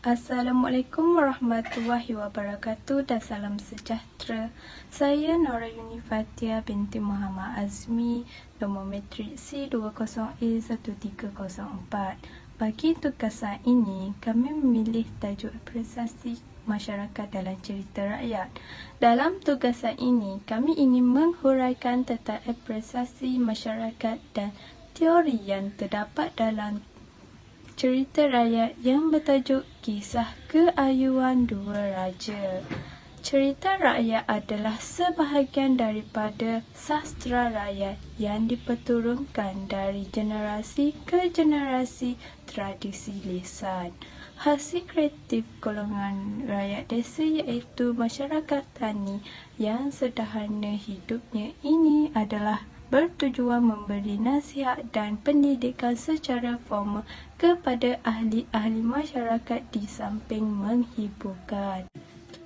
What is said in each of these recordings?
Assalamualaikum warahmatullahi wabarakatuh dan salam sejahtera. Saya Nora Yunifatia binti Muhammad Azmi, nombor matrik C20A1304. Bagi tugasan ini, kami memilih tajuk apresiasi masyarakat dalam cerita rakyat. Dalam tugasan ini, kami ingin menghuraikan tentang apresiasi masyarakat dan teori yang terdapat dalam cerita rakyat yang bertajuk Kisah Keayuan Dua Raja. Cerita rakyat adalah sebahagian daripada sastra rakyat yang diperturunkan dari generasi ke generasi tradisi lisan. Hasil kreatif golongan rakyat desa iaitu masyarakat tani yang sederhana hidupnya ini adalah bertujuan memberi nasihat dan pendidikan secara formal kepada ahli-ahli masyarakat di samping menghiburkan.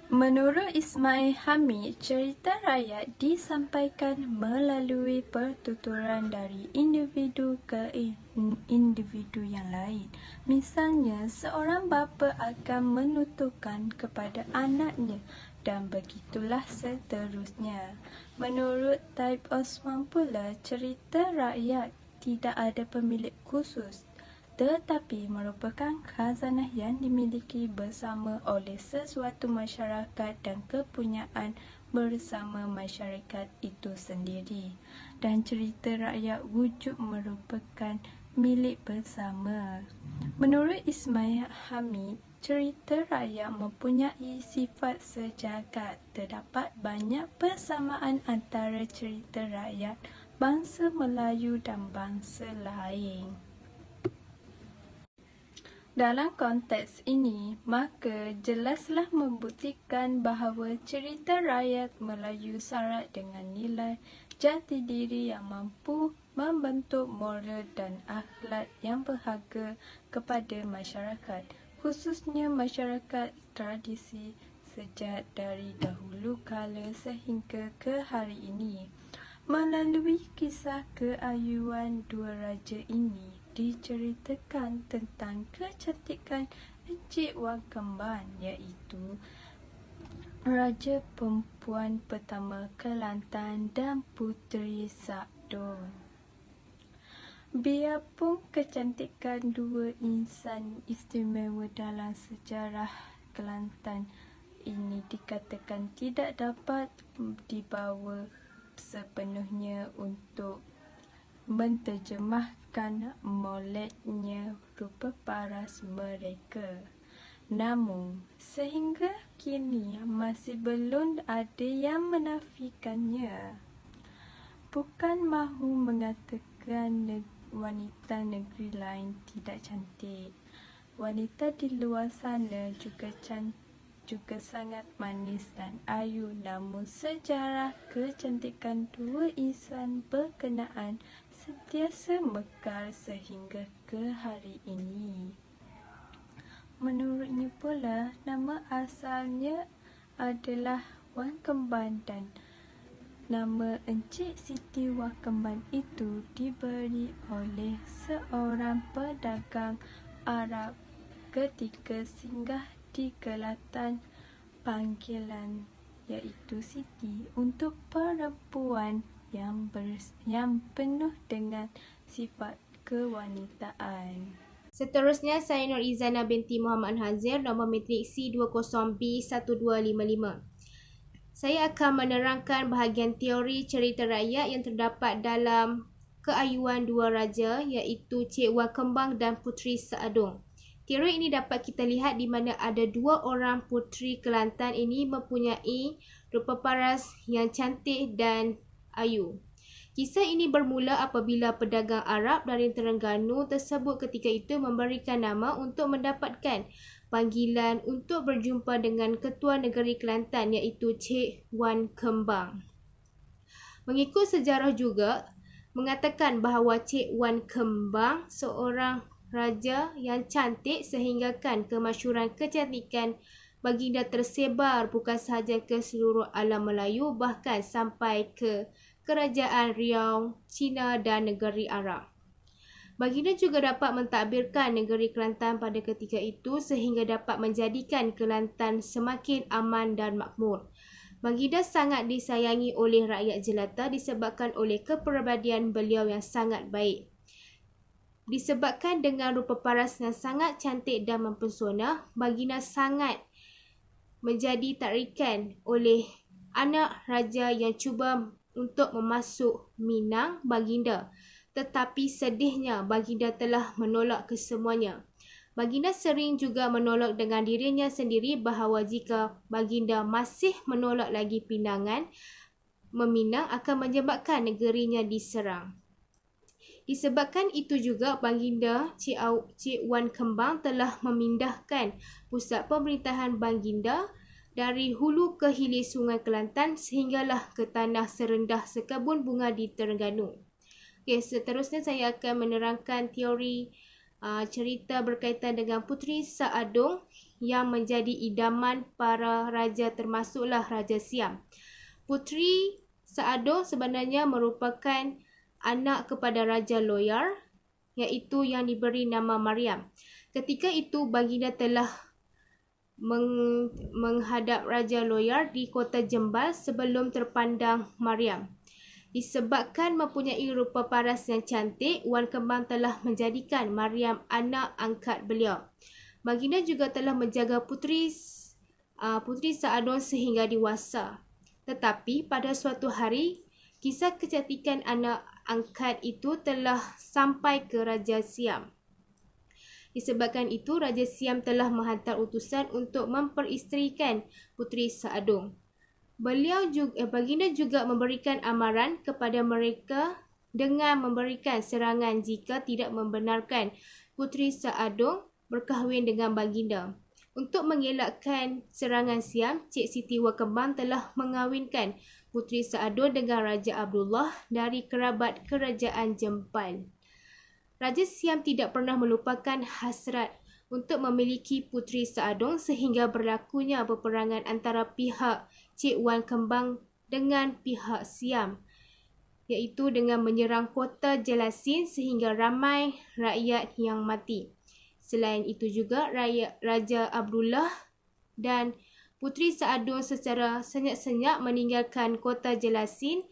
Menurut Ismail Hamid, cerita rakyat disampaikan melalui pertuturan dari individu ke individu yang lain. Misalnya, seorang bapa akan menuturkan kepada anaknya dan begitulah seterusnya. Menurut Taib Osman pula, cerita rakyat tidak ada pemilik khusus, tetapi merupakan khazanah yang dimiliki bersama oleh sesuatu masyarakat dan kepunyaan bersama masyarakat itu sendiri. Dan cerita rakyat wujud merupakan milik bersama. Menurut Ismail Hamid, cerita rakyat mempunyai sifat sejagat. Terdapat banyak persamaan antara cerita rakyat bangsa Melayu dan bangsa lain. Dalam konteks ini, maka jelaslah membuktikan bahawa cerita rakyat Melayu syarat dengan nilai jati diri yang mampu membentuk moral dan akhlak yang berharga kepada masyarakat, khususnya masyarakat tradisi sejak dari dahulu kala sehingga ke hari ini. Melalui kisah keayuan dua raja ini, diceritakan tentang kecantikan Encik Wan Kemban, iaitu Raja Perempuan pertama Kelantan dan Puteri Sabdon. Biarpun kecantikan dua insan istimewa dalam sejarah Kelantan ini dikatakan tidak dapat dibawa sepenuhnya untuk menterjemahkan moleknya rupa paras mereka. Namun, sehingga kini masih belum ada yang menafikannya. Bukan mahu mengatakan wanita negeri lain tidak cantik. Wanita di luar sana juga sangat manis dan ayu, namun sejarah kecantikan dua insan berkenaan sentiasa mekar sehingga ke hari ini. Menurutnya pula, nama asalnya adalah Wan Kemban dan nama Encik Siti Wan Kemban itu diberi oleh seorang pedagang Arab ketika singgah di Kelantan. Panggilan iaitu Siti untuk perempuan yang penuh dengan sifat kewanitaan. Seterusnya, saya Nur Izana binti Muhammad Hazir, nombor matrik C20B1255. Saya akan menerangkan bahagian teori cerita rakyat yang terdapat dalam Keayuan Dua Raja, iaitu Cik Wan Kembang dan Puteri Saadong. Teori ini dapat kita lihat di mana ada dua orang puteri Kelantan ini mempunyai rupa paras yang cantik dan ayu. Kisah ini bermula apabila pedagang Arab dari Terengganu tersebut ketika itu memberikan nama untuk mendapatkan panggilan untuk berjumpa dengan Ketua Negeri Kelantan, iaitu Cik Wan Kembang. Mengikut sejarah juga mengatakan bahawa Cik Wan Kembang seorang raja yang cantik sehinggakan kemasyhuran kecantikan baginda tersebar bukan sahaja ke seluruh alam Melayu, bahkan sampai ke Kerajaan Riau, China dan negeri Arab. Baginda juga dapat mentadbirkan negeri Kelantan pada ketika itu sehingga dapat menjadikan Kelantan semakin aman dan makmur. Baginda sangat disayangi oleh rakyat jelata disebabkan oleh kepribadian beliau yang sangat baik. Disebabkan dengan rupa paras yang sangat cantik dan mempesona, Baginda sangat menjadi tarikan oleh anak raja yang cuba untuk memasuk Minang Baginda. Tetapi sedihnya Baginda telah menolak kesemuanya. Baginda sering juga menolak dengan dirinya sendiri bahawa jika Baginda masih menolak lagi pinangan meminang akan menyebabkan negerinya diserang. Disebabkan itu juga Baginda Cik Wan Kembang telah memindahkan pusat pemerintahan Baginda dari hulu ke hilir Sungai Kelantan sehinggalah ke tanah serendah sekebun bunga di Terengganu. Okay, seterusnya saya akan menerangkan teori cerita berkaitan dengan Puteri Saadong yang menjadi idaman para raja termasuklah Raja Siam. Puteri Saadong sebenarnya merupakan anak kepada Raja Loyar iaitu yang diberi nama Mariam. Ketika itu Baginda telah menghadap Raja Loyar di kota Jembal sebelum terpandang Mariam. Disebabkan mempunyai rupa paras yang cantik, Wan Kembang telah menjadikan Mariam anak angkat beliau. Baginda juga telah menjaga Puteri Saadong sehingga dewasa. Tetapi pada suatu hari, kisah kecantikan anak angkat itu telah sampai ke Raja Siam. Disebabkan itu, Raja Siam telah menghantar utusan untuk memperisterikan Puteri Saadong. Baginda juga memberikan amaran kepada mereka dengan memberikan serangan jika tidak membenarkan Puteri Saadong berkahwin dengan Baginda. Untuk mengelakkan serangan Siam, Cik Siti Wakembang telah mengawinkan Puteri Saadong dengan Raja Abdullah dari kerabat kerajaan Jempal. Raja Siam tidak pernah melupakan hasrat untuk memiliki Puteri Saadong sehingga berlakunya peperangan antara pihak Cik Wan Kembang dengan pihak Siam, iaitu dengan menyerang kota Jelasin sehingga ramai rakyat yang mati. Selain itu juga Raja Abdullah dan Puteri Saadong secara senyap-senyap meninggalkan kota Jelasin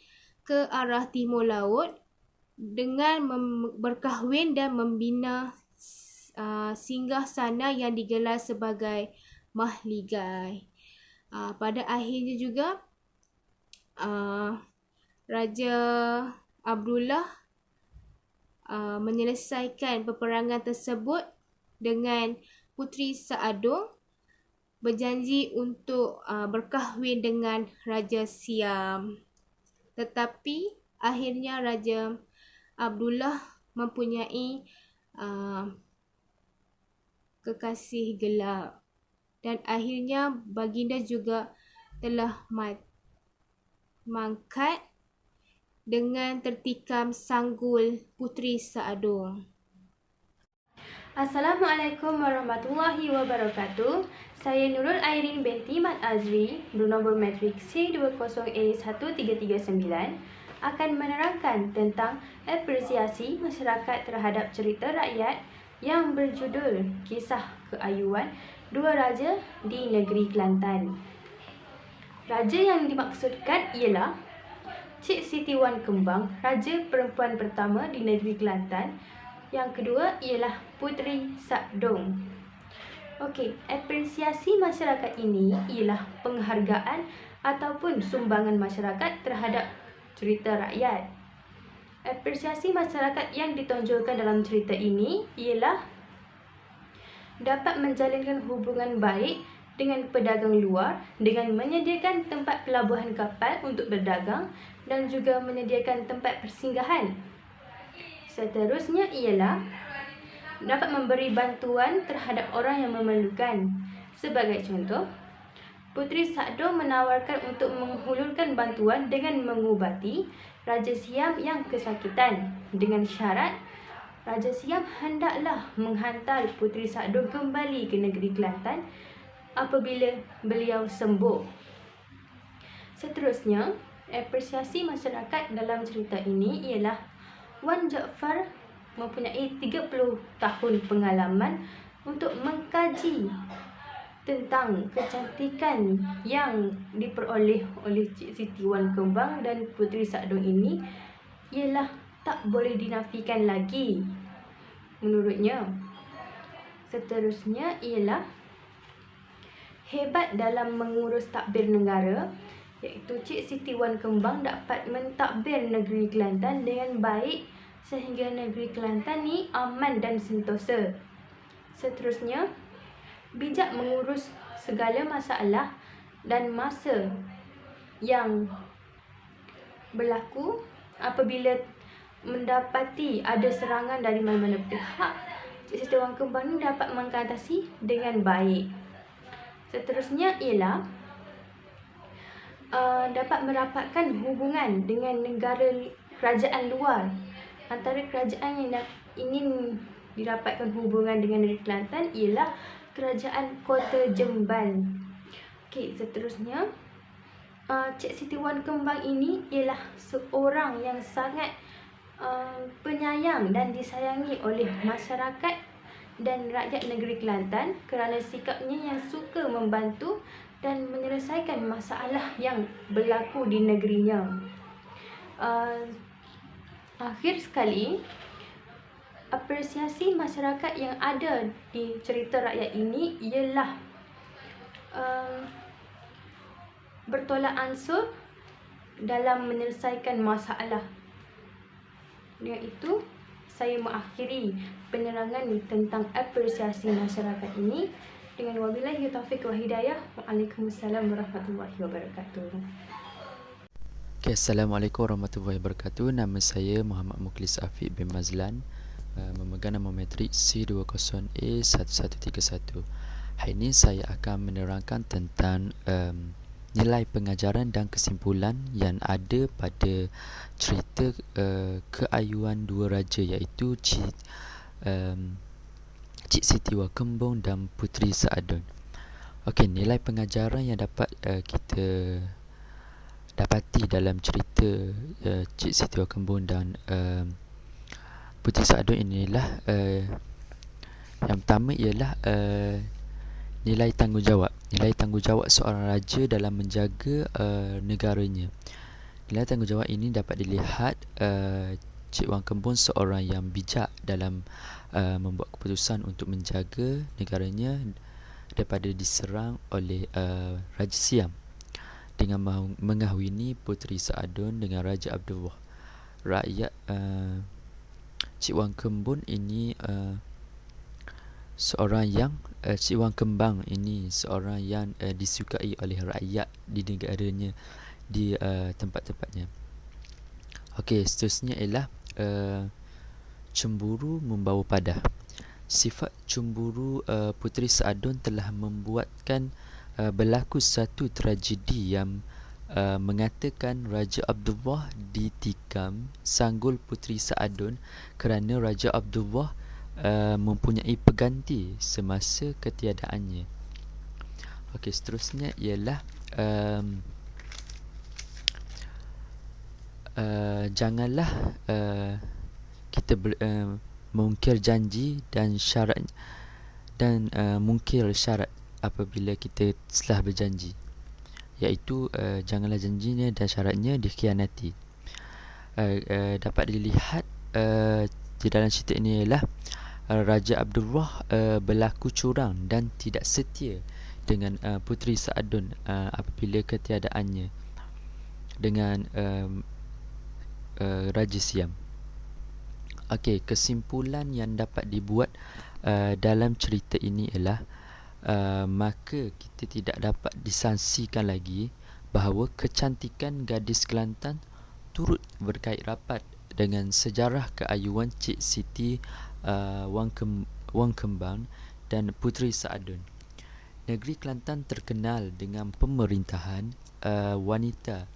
ke arah timur laut dengan berkahwin dan membina singgah sana yang digelar sebagai Mahligai. Pada akhirnya juga Raja Abdullah menyelesaikan peperangan tersebut dengan Puteri Saadong berjanji untuk berkahwin dengan Raja Siam. Tetapi akhirnya Raja Abdullah mempunyai kekasih gelap. Dan akhirnya Baginda juga telah mangkat dengan tertikam sanggul Puteri Saadong. Assalamualaikum warahmatullahi wabarakatuh. Saya Nurul Airin binti Mat Azri bernombor matrik C20A1339 akan menerangkan tentang apresiasi masyarakat terhadap cerita rakyat yang berjudul Kisah Keayuan Dua Raja di Negeri Kelantan. Raja yang dimaksudkan ialah Cik Siti Wan Kembang, raja perempuan pertama di negeri Kelantan. Yang kedua ialah Puteri Saadong. Okey, apresiasi masyarakat ini ialah penghargaan ataupun sumbangan masyarakat terhadap cerita rakyat. Apresiasi masyarakat yang ditonjolkan dalam cerita ini ialah dapat menjalinkan hubungan baik dengan pedagang luar dengan menyediakan tempat pelabuhan kapal untuk berdagang dan juga menyediakan tempat persinggahan. Seterusnya ialah dapat memberi bantuan terhadap orang yang memerlukan. Sebagai contoh, Puteri Saadong menawarkan untuk menghulurkan bantuan dengan mengubati Raja Siam yang kesakitan dengan syarat Raja Siam hendaklah menghantar Puteri Saadong kembali ke negeri Kelantan apabila beliau sembuh. Seterusnya, apresiasi masyarakat dalam cerita ini ialah Wan Jaafar mempunyai 30 tahun pengalaman untuk mengkaji tentang kecantikan yang diperoleh oleh Cik Siti Wan Kembang dan Puteri Saadong ini ialah tak boleh dinafikan lagi menurutnya. Seterusnya ialah hebat dalam mengurus tadbir negara, iaitu Cik Siti Wan Kembang dapat mentadbir negeri Kelantan dengan baik sehingga negeri Kelantan ni aman dan sentosa. Seterusnya, bijak mengurus segala masalah dan masa yang berlaku apabila mendapati ada serangan dari mana-mana pihak. Cik Siti Wan Kembang ni dapat mengatasi dengan baik. Seterusnya ialah dapat merapatkan hubungan dengan negara kerajaan luar. Antara kerajaan yang ingin dirapatkan hubungan dengan negeri Kelantan ialah Kerajaan Kota Jemban. Okey, seterusnya Cik Siti Wan Kembang ini ialah seorang yang sangat penyayang dan disayangi oleh masyarakat dan rakyat negeri Kelantan kerana sikapnya yang suka membantu dan menyelesaikan masalah yang berlaku di negerinya. Akhir sekali, apresiasi masyarakat yang ada di cerita rakyat ini ialah bertolak ansur dalam menyelesaikan masalah. Dengan itu, saya mengakhiri penerangan tentang apresiasi masyarakat ini dengan wabillahi taufiq wa hidayah. Waalaikumsalam warahmatullahi wabarakatuh. Okay, Assalamualaikum warahmatullahi wabarakatuh. Nama saya Muhammad Mukhlis Afiq bin Mazlan, memegang nama matrik C20A1131. Hari ini saya akan menerangkan tentang nilai pengajaran dan kesimpulan yang ada pada cerita keayuan dua raja, iaitu Cik Siti Wan Kembang dan Puteri Saadong. Okey, nilai pengajaran yang dapat kita dapati dalam cerita Cik Siti Wan Kembang dan Puteri Saadong inilah yang pertama ialah nilai tanggungjawab. Nilai tanggungjawab seorang raja dalam menjaga negaranya. Nilai tanggungjawab ini dapat dilihat Cik Wan Kembang seorang yang bijak dalam membuat keputusan untuk menjaga negaranya daripada diserang oleh Raja Siam dengan mengahwini Puteri Saadong dengan Raja Abdullah. Rakyat Cik Wan Kembang ini seorang yang Cik Wan Kembang ini seorang yang disukai oleh rakyat di negaranya, di tempat-tempatnya. Okey, seterusnya ialah cemburu membawa padah. Sifat cemburu Puteri Saadong telah membuatkan berlaku satu tragedi yang mengatakan Raja Abdullah ditikam sanggul Puteri Saadong kerana Raja Abdullah mempunyai pengganti semasa ketiadaannya. Okey, seterusnya ialah janganlah kita mungkir janji dan syarat dan mungkir syarat apabila kita telah berjanji, iaitu janganlah janjinya dan syaratnya dikhianati. Dapat dilihat di dalam cerita ini ialah Raja Abdullah berlaku curang dan tidak setia dengan Puteri Saadong apabila ketiadaannya dengan Raja Siam. Okey, kesimpulan yang dapat dibuat dalam cerita ini ialah maka kita tidak dapat disangsikan lagi bahawa kecantikan gadis Kelantan turut berkait rapat dengan sejarah keayuan Cik Siti Wan Kembang dan Puteri Saadong. Negeri Kelantan terkenal dengan pemerintahan wanita.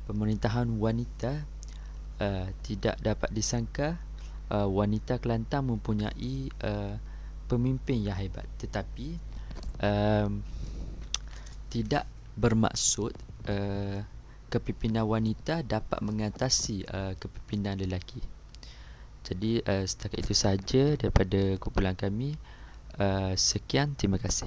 Pemerintahan wanita tidak dapat disangka wanita Kelantan mempunyai pemimpin yang hebat, tetapi tidak bermaksud kepimpinan wanita dapat mengatasi kepimpinan lelaki. Jadi setakat itu saja daripada kumpulan kami. Sekian, terima kasih.